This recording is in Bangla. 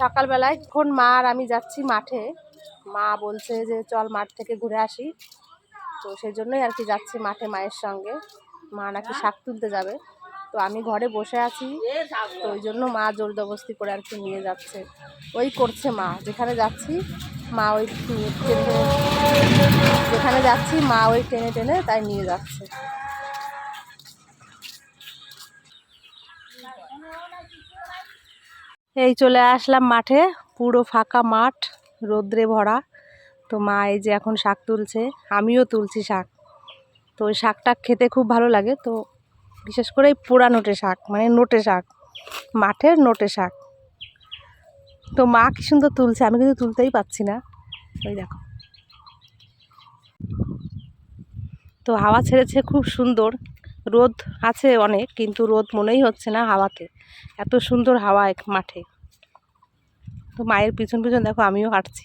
সকালবেলায় এখন মা আর আমি যাচ্ছি মাঠে। মা বলছে যে চল মাঠ থেকে ঘুরে আসি, তো সেই জন্যই আর কি যাচ্ছি মাঠে মায়ের সঙ্গে। মা নাকি শাক তুলতে যাবে, তো আমি ঘরে বসে আছি, তো ওই জন্য মা জোর জবরদস্তি করে আর কি নিয়ে যাচ্ছে। ওই করছে মা, যেখানে যাচ্ছি মা ওই যেখানে যাচ্ছি মা ওই টেনে টেনে তাই নিয়ে যাচ্ছে। এই চলে আসলাম মাঠে, পুরো ফাঁকা মাঠ, রোদ্রে ভরা। তো মা এই যে এখন শাক তুলছে, আমিও তুলছি শাক। তো ওই শাকটা খেতে খুব ভালো লাগে, তো বিশেষ করে এই পোড়া নোটে শাক, মানে নোটে শাক, মাঠের নোটে শাক। তো মা কি সুন্দর তুলছে, আমি কিন্তু তুলতেই পারছি না। ওই দেখো, তো হাওয়া ছেড়েছে খুব সুন্দর। রোদ আছে অনেক, কিন্তু রোদ মনেই হচ্ছে না হাওয়াতে, এত সুন্দর হাওয়া এক মাঠে। তো মায়ের পিছন পিছন দেখো আমিও হাঁটছি।